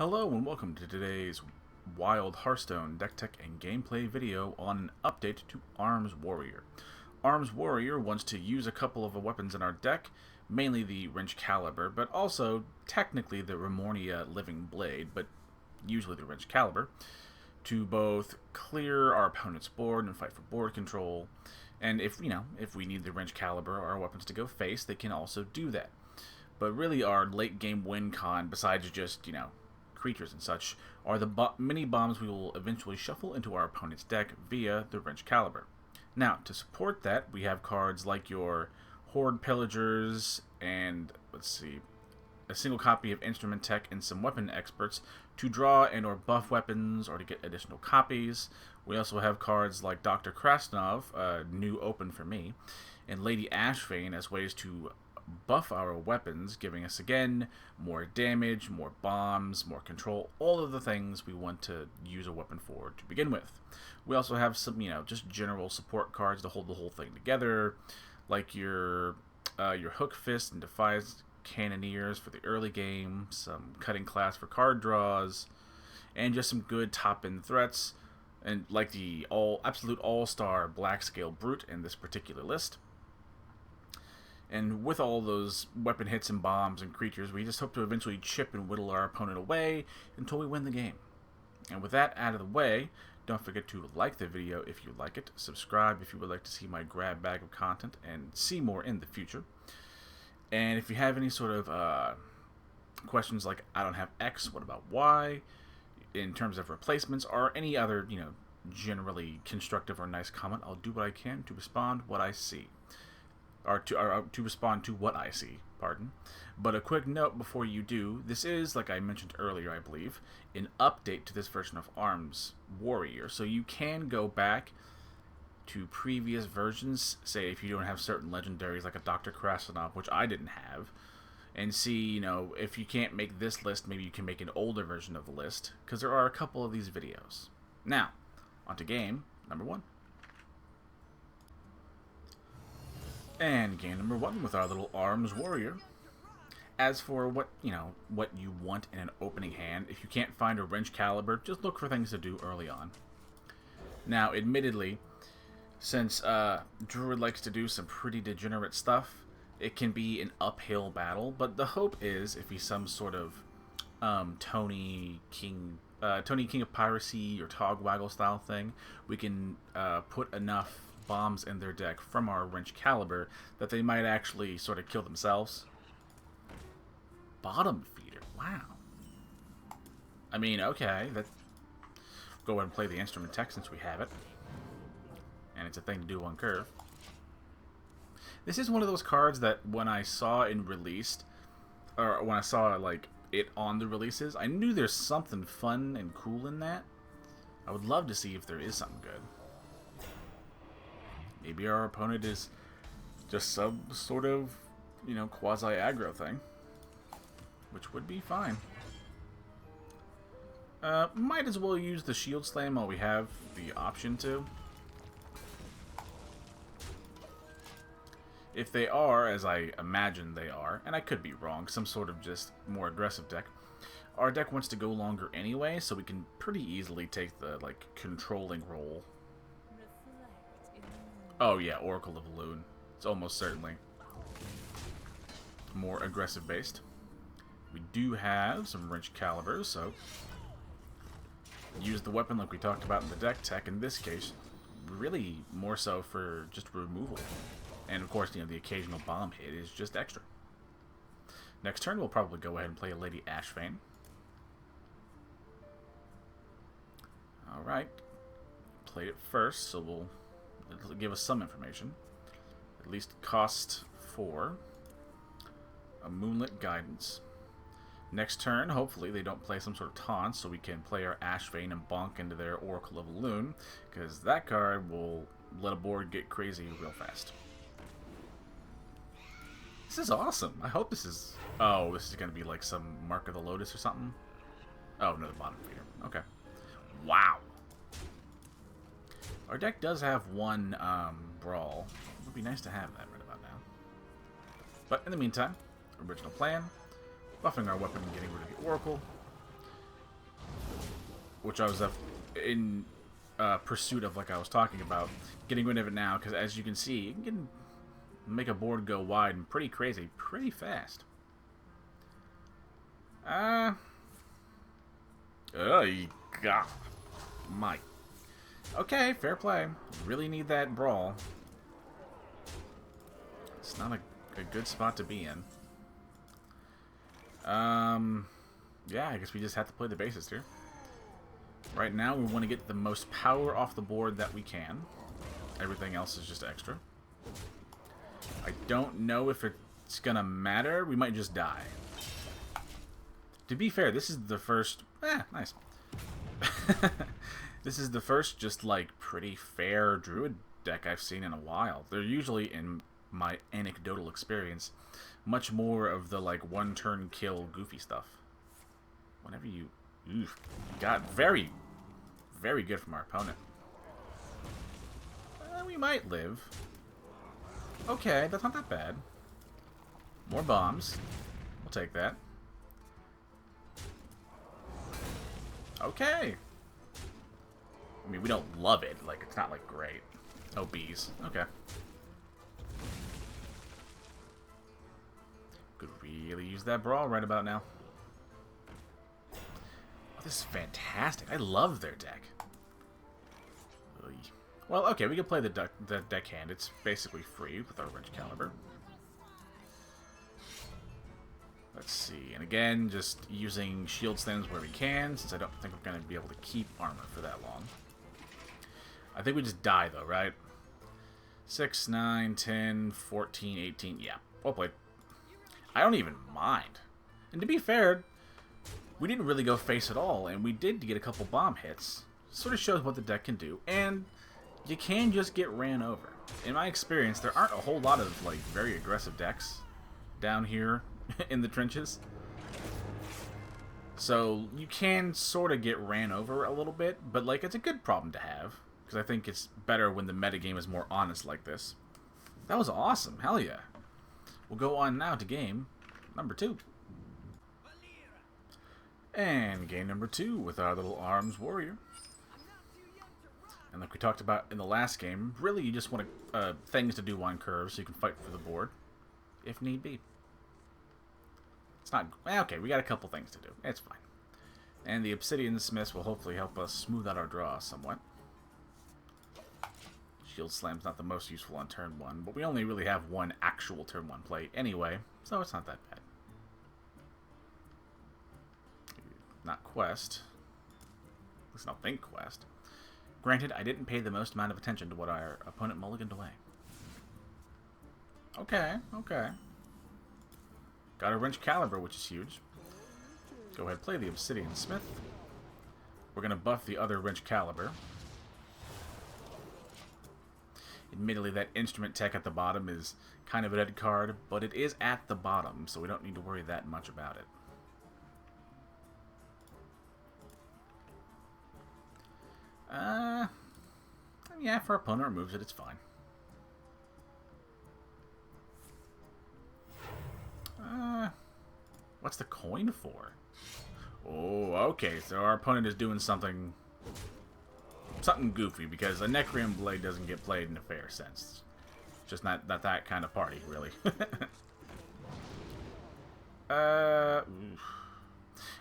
Hello and welcome to today's Wild Hearthstone deck tech and gameplay video on an update to Arms Warrior. Arms Warrior wants to use a couple of weapons in our deck, mainly the Wrench Caliber, but also technically the Remornia Living Blade, but usually the Wrench Caliber, to both clear our opponent's board and fight for board control. And if we need the Wrench Caliber or our weapons to go face, they can also do that. But really our late game win con, besides just, creatures and such, are the mini bombs we will eventually shuffle into our opponent's deck via the Wrench Caliber. Now, to support that, we have cards like your Horde Pillagers and, a single copy of Instrument Tech and some Weapon Experts to draw and or buff weapons or to get additional copies. We also have cards like Dr. Krasnov, new open for me, and Lady Ashvane as ways to buff our weapons, giving us again more damage, more bombs, more control, all of the things we want to use a weapon for to begin with. We also have some, just general support cards to hold the whole thing together, like your Hook Fist and Defiance Cannoneers for the early game, some Cutting Class for card draws, and just some good top-end threats, and like the absolute all-star Black Scale Brute in this particular list. And with all those weapon hits and bombs and creatures, we just hope to eventually chip and whittle our opponent away until we win the game. And with that out of the way, don't forget to like the video if you like it, subscribe if you would like to see my grab bag of content, and see more in the future. And if you have any sort of questions like, I don't have X, what about Y, in terms of replacements, or any other, generally constructive or nice comment, I'll do what I can to respond what I see. Or to respond to what I see, pardon. But a quick note before you do, this is, like I mentioned earlier, I believe, an update to this version of Arms Warrior. So you can go back to previous versions, say if you don't have certain legendaries like a Dr. Krasnov, which I didn't have, and see, if you can't make this list, maybe you can make an older version of the list, because there are a couple of these videos. Now, onto game number 1. And game number 1 with our little Arms Warrior. As for what you want in an opening hand, if you can't find a Wrench Caliber, just look for things to do early on. Now, admittedly, since Druid likes to do some pretty degenerate stuff, it can be an uphill battle, but the hope is if he's some sort of Tony King of Piracy or Togwaggle style thing, we can put enough bombs in their deck from our Wrench Caliber that they might actually sort of kill themselves. Bottom feeder, wow. I mean, okay, go ahead and play the Instrument Tech since we have it. And it's a thing to do on curve. This is one of those cards that when I saw it released, or when I saw it on the releases, I knew there's something fun and cool in that. I would love to see if there is something good. Maybe our opponent is just some sort of, quasi-aggro thing. Which would be fine. Might as well use the Shield Slam while we have the option to. If they are, as I imagine they are, and I could be wrong, some sort of just more aggressive deck, our deck wants to go longer anyway, so we can pretty easily take the, controlling role. Oh yeah, Oracle of Elune. It's almost certainly more aggressive based. We do have some Wrench Calibers, so use the weapon like we talked about in the deck tech. In this case, really more so for just removal. And of course, the occasional bomb hit is just extra. Next turn, we'll probably go ahead and play a Lady Ashvane. Alright. Played it first, so it'll give us some information. At least cost 4. A Moonlit Guidance. Next turn, hopefully they don't play some sort of taunt, so we can play our Ashvane and bonk into their Oracle of Elune, because that card will let a board get crazy real fast. This is awesome. I hope this is... Oh, this is going to be like some Mark of the Lotus or something? Oh, no, the bottom feeder. Okay. Wow. Our deck does have one Brawl. It would be nice to have that right about now. But in the meantime, original plan, buffing our weapon and getting rid of the Oracle. which I was in pursuit of, like I was talking about, getting rid of it now, because as you can see, you can make a board go wide and pretty crazy, pretty fast. Oh, God. My. Okay, fair play. Really need that brawl. It's not a good spot to be in. Yeah, I guess we just have to play the bases here. Right now, we want to get the most power off the board that we can. Everything else is just extra. I don't know if it's gonna matter. We might just die. To be fair, this is the first... nice. This is the first just, like, pretty fair Druid deck I've seen in a while. They're usually, in my anecdotal experience, much more of the, like, one-turn kill goofy stuff. Whenever you... Oof, got very, very good from our opponent. We might live. Okay, that's not that bad. More bombs. We'll take that. Okay. I mean, we don't love it. Like, it's not, like, great. Oh, bees. Okay. Could really use that brawl right about now. Oh, this is fantastic. I love their deck. Well, okay, we can play the deckhand. It's basically free with our Wrench Caliber. Let's see. And again, just using shield slams where we can, since I don't think we're going to be able to keep armor for that long. I think we just die, though, right? 6, 9, 10, 14, 18. Yeah, well played. I don't even mind. And to be fair, we didn't really go face at all, and we did get a couple bomb hits. Sort of shows what the deck can do, and you can just get ran over. In my experience, there aren't a whole lot of, like, very aggressive decks down here in the trenches. So you can sort of get ran over a little bit, but, like, it's a good problem to have, because I think it's better when the metagame is more honest like this. That was awesome. Hell yeah. We'll go on now to game number 2. And game number 2 with our little Arms Warrior. And like we talked about in the last game, really you just want things to do on curves so you can fight for the board, if need be. It's not... Okay, we got a couple things to do. It's fine. And the Obsidian Smiths will hopefully help us smooth out our draw somewhat. Shield Slam's not the most useful on turn 1, but we only really have one actual turn 1 play anyway, so it's not that bad. Not Quest. At least I don't think Quest. Granted, I didn't pay the most amount of attention to what our opponent mulliganed away. Okay, okay. Got a Wrench Caliber, which is huge. Go ahead, play the Obsidian Smith. We're going to buff the other Wrench Caliber. Admittedly, that Instrument Tech at the bottom is kind of a dead card, but it is at the bottom, so we don't need to worry that much about it. Yeah, if our opponent removes it, it's fine. What's the coin for? Oh, okay, so our opponent is doing something goofy, because a Necrium Blade doesn't get played in a fair sense. It's just not that kind of party, really.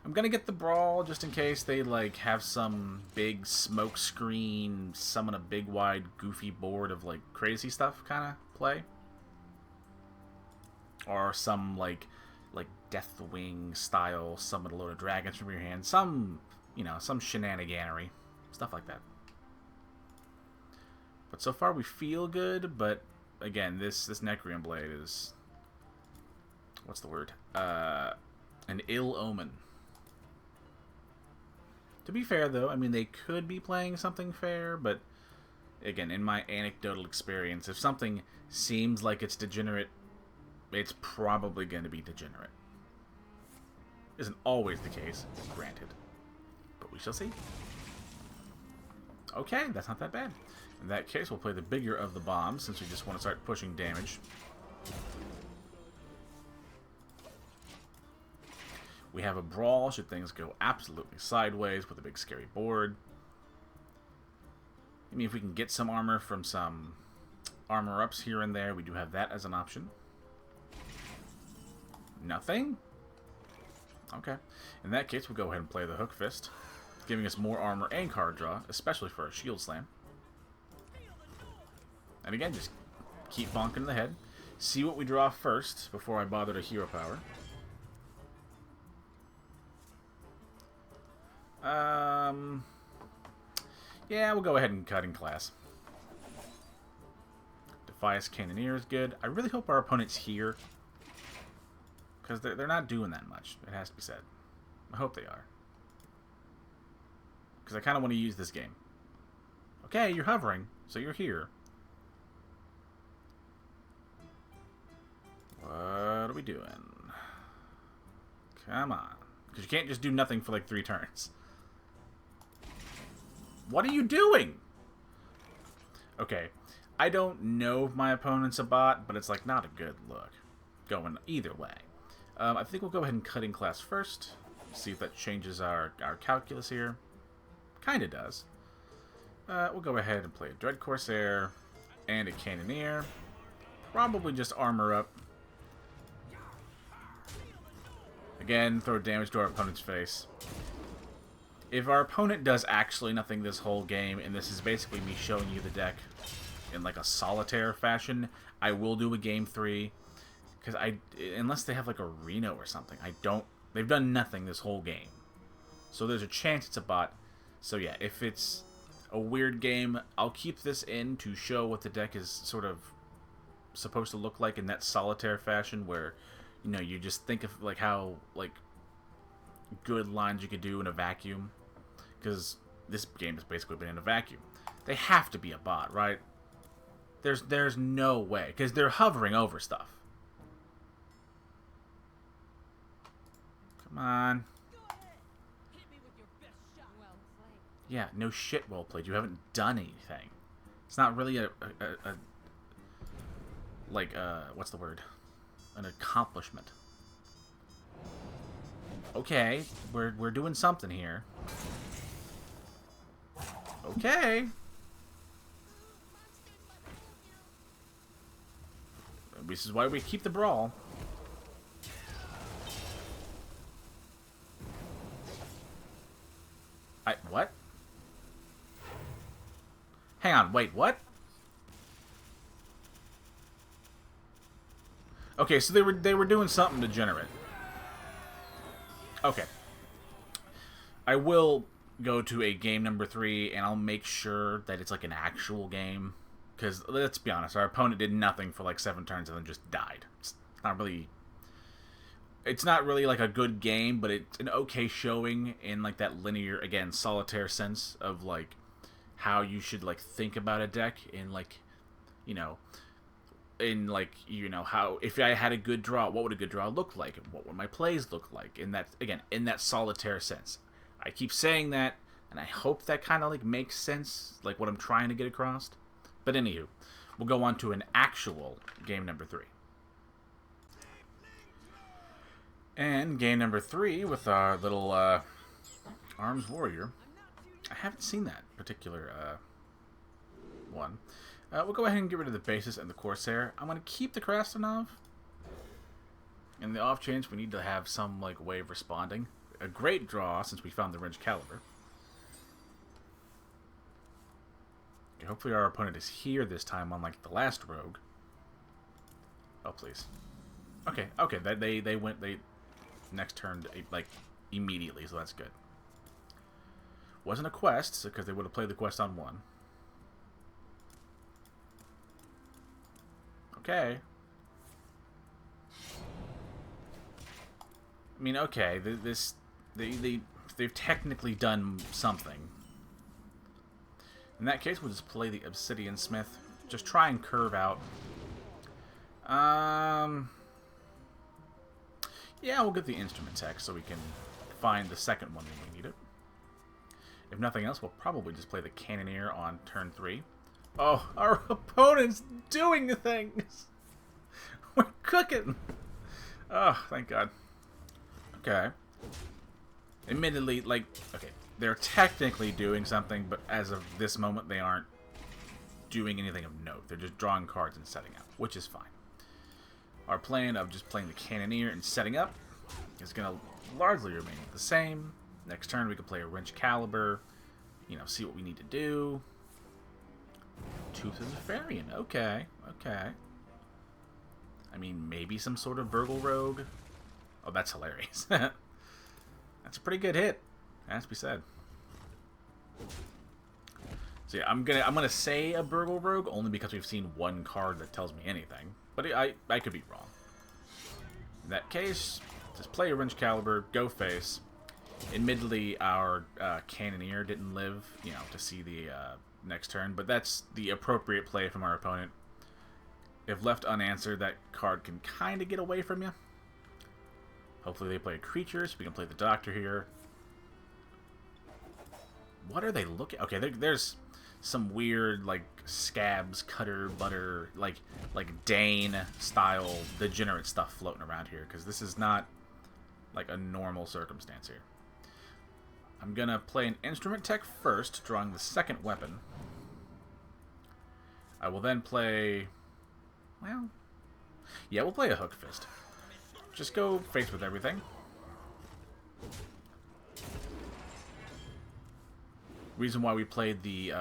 I'm gonna get the Brawl just in case they, like, have some big smoke screen, summon a big wide goofy board of, like, crazy stuff kind of play. Or some, like Deathwing style, summon a load of dragons from your hand. Some, you know, some shenaniganery. Stuff like that. But so far we feel good, but again, this Necrium Blade is... What's the word? An ill omen. To be fair, though, I mean, they could be playing something fair, but again, in my anecdotal experience, if something seems like it's degenerate, it's probably going to be degenerate. Isn't always the case, granted, but we shall see. Okay, that's not that bad. In that case, we'll play the bigger of the bombs, since we just want to start pushing damage. We have a brawl should things go absolutely sideways with a big scary board. I mean, if we can get some armor from some armor ups here and there, we do have that as an option. Nothing? Okay. In that case, we'll go ahead and play the Hook Fist, giving us more armor and card draw, especially for a Shield Slam. And again, just keep bonking in the head. See what we draw first before I bother to Hero Power. Yeah, we'll go ahead and cut in class. Defias Cannoneer is good. I really hope our opponent's here, because they're not doing that much, it has to be said. I hope they are. Because I kind of want to use this game. Okay, you're hovering, so you're here. What are we doing? Come on. Because you can't just do nothing for like 3 turns. What are you doing? Okay. I don't know if my opponent's a bot, but it's like not a good look. Going either way. I think we'll go ahead and cut in class first. See if that changes our calculus here. Kinda does. We'll go ahead and play a Dread Corsair and a Cannoneer. Probably just armor up. Again, throw damage to our opponent's face. If our opponent does actually nothing this whole game, and this is basically me showing you the deck in like a solitaire fashion, I will do a game 3. Because unless they have like a Reno or something, they've done nothing this whole game. So there's a chance it's a bot. So yeah, if it's a weird game, I'll keep this in to show what the deck is sort of supposed to look like in that solitaire fashion, where, you know, you just think of like how like good lines you could do in a vacuum. Because this game has basically been in a vacuum. They have to be a bot, right? There's no way, because they're hovering over stuff. Come on. Yeah, no shit, well played. You haven't done anything. It's not really what's the word? An accomplishment. Okay, we're doing something here. Okay. This is why we keep the brawl. What? Hang on, wait, what? Okay, so they were doing something degenerate. Okay. I will go to a game number 3, and I'll make sure that it's like an actual game. Because, let's be honest, our opponent did nothing for like 7 turns and then just died. It's not really like a good game, but it's an okay showing in like that linear, again, solitaire sense of like how you should like think about a deck in like, you know, in like, you know, how if I had a good draw, what would a good draw look like, and what would my plays look like in that, again, in that solitaire sense. I keep saying that, and I hope that kind of like makes sense, like what I'm trying to get across. But anywho, we'll go on to an actual game number 3. And game number 3 with our little Arms Warrior. I haven't seen that particular one. We'll go ahead and get rid of the Basis and the Corsair. I'm going to keep the Krasnov. In the off chance we need to have some like way of responding. A great draw since we found the Wrench Caliber. Okay, hopefully our opponent is here this time, unlike the last rogue. Oh, please. Okay, they went next turn like immediately, so that's good. Wasn't a quest, because they would have played the quest on 1. Okay. I mean, okay, they've technically done something. In that case, we'll just play the Obsidian Smith. Just try and curve out. Yeah, we'll get the Instrument Tech so we can find the second one when we need it. If nothing else, we'll probably just play the Cannoneer on turn 3. Oh, our opponent's doing things! We're cooking! Oh, thank God. Okay. Admittedly, like, okay, they're technically doing something, but as of this moment, they aren't doing anything of note. They're just drawing cards and setting up, which is fine. Our plan of just playing the Cannoneer and setting up is going to largely remain the same. Next turn, we can play a Wrench Caliber, you know, see what we need to do. Toothless Varian, okay, okay. I mean, maybe some sort of Burgle Rogue. Oh, that's hilarious. That's a pretty good hit, has to be said. So yeah, I'm gonna say a Burgle Rogue only because we've seen one card that tells me anything, but I could be wrong. In that case, just play a Wrench Caliber, go face. Admittedly, our Cannoneer didn't live, you know, to see the next turn, but that's the appropriate play from our opponent. If left unanswered, that card can kind of get away from you. Hopefully they play a creature, so we can play the Doctor here. What are they looking... Okay, there's some weird, like, Scabs, Cutter, Butter, like Dane-style degenerate stuff floating around here, because this is not, like, a normal circumstance here. I'm going to play an Instrument Tech first, drawing the second weapon. I will then play... Well... Yeah, we'll play a Hook Fist. Just go face with everything. Reason why we played the,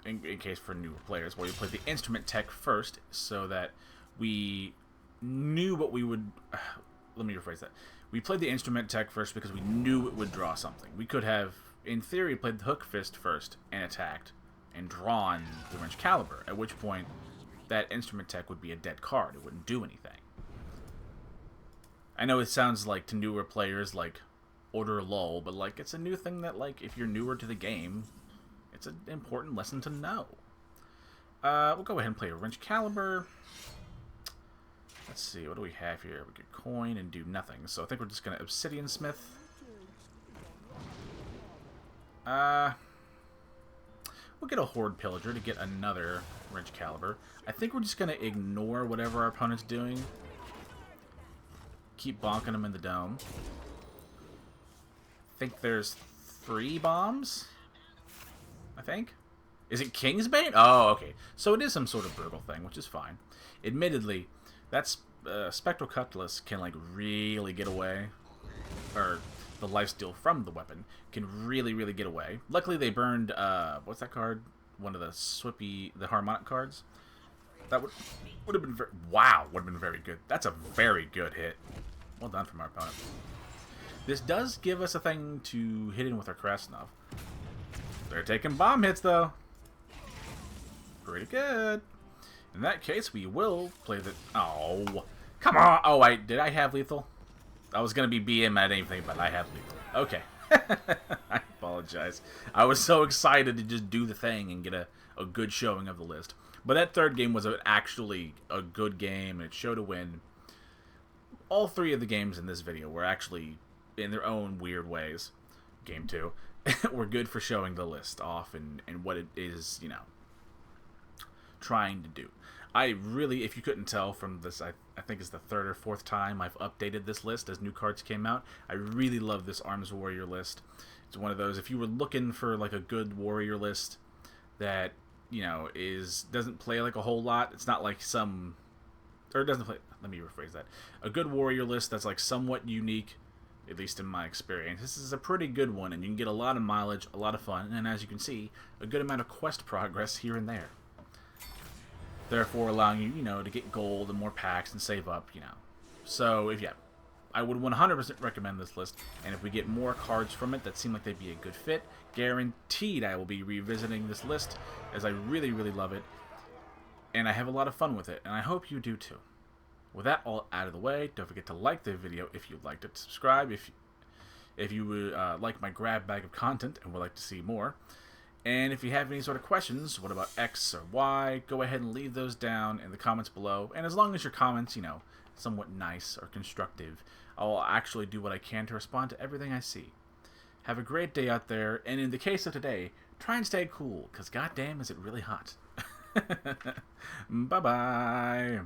in case for newer players, why we played the Instrument Tech first, so that we knew what we would... let me rephrase that. We played the Instrument Tech first because we knew it would draw something. We could have, in theory, played the Hook Fist first and attacked and drawn the Wrench Caliber, at which point that Instrument Tech would be a dead card. It wouldn't do anything. I know it sounds like to newer players, like, order lull, but, like, it's a new thing that, like, if you're newer to the game, it's an important lesson to know. We'll go ahead and play a Wrench Caliber. Let's see, what do we have here? We could coin and do nothing, so I think we're just going to Obsidian Smith. We'll get a Horde Pillager to get another Wrench Caliber. I think we're just going to ignore whatever our opponent's doing. Keep bonking them in the dome. I think there's 3 bombs. I think. Is it Kingsbane? Oh, okay. So it is some sort of Burgle thing, which is fine. Admittedly, that's Spectral Cutlass can like really get away, or the lifesteal from the weapon can really get away. Luckily, they burned what's that card? One of the the Harmonic cards. That would have been wow, would have been very good. That's a very good hit. Well done from our opponent. This does give us a thing to hit in with our Krasnov. They're taking bomb hits though. Pretty good. In that case, we will play the... Oh, come on! Oh, did I have lethal? I was gonna be BM at anything, but I have lethal. Okay. I apologize. I was so excited to just do the thing and get a good showing of the list. But that third game was actually a good game, and it showed a win. All 3 of the games in this video were actually, in their own weird ways, game 2, were good for showing the list off and what it is, you know, trying to do. I really, if you couldn't tell from this, I think it's the 3rd or 4th time I've updated this list as new cards came out. I really love this Arms Warrior list. It's one of those, if you were looking for like a good warrior list that, you know, doesn't play like a whole lot, it's not like some, or doesn't play, let me rephrase that. A good warrior list that's like somewhat unique, at least in my experience. This is a pretty good one, and you can get a lot of mileage, a lot of fun, and as you can see, a good amount of quest progress here and there. Therefore allowing you, you know, to get gold and more packs and save up, you know. So, I would 100% recommend this list, and if we get more cards from it that seem like they'd be a good fit, guaranteed I will be revisiting this list, as I really love it, and I have a lot of fun with it, and I hope you do too. With that all out of the way, don't forget to like the video if you liked it, subscribe if you would like my grab bag of content and would like to see more. And if you have any sort of questions, what about X or Y, go ahead and leave those down in the comments below. And as long as your comments, you know, somewhat nice or constructive, I'll actually do what I can to respond to everything I see. Have a great day out there, and in the case of today, try and stay cool, because goddamn is it really hot. Bye-bye.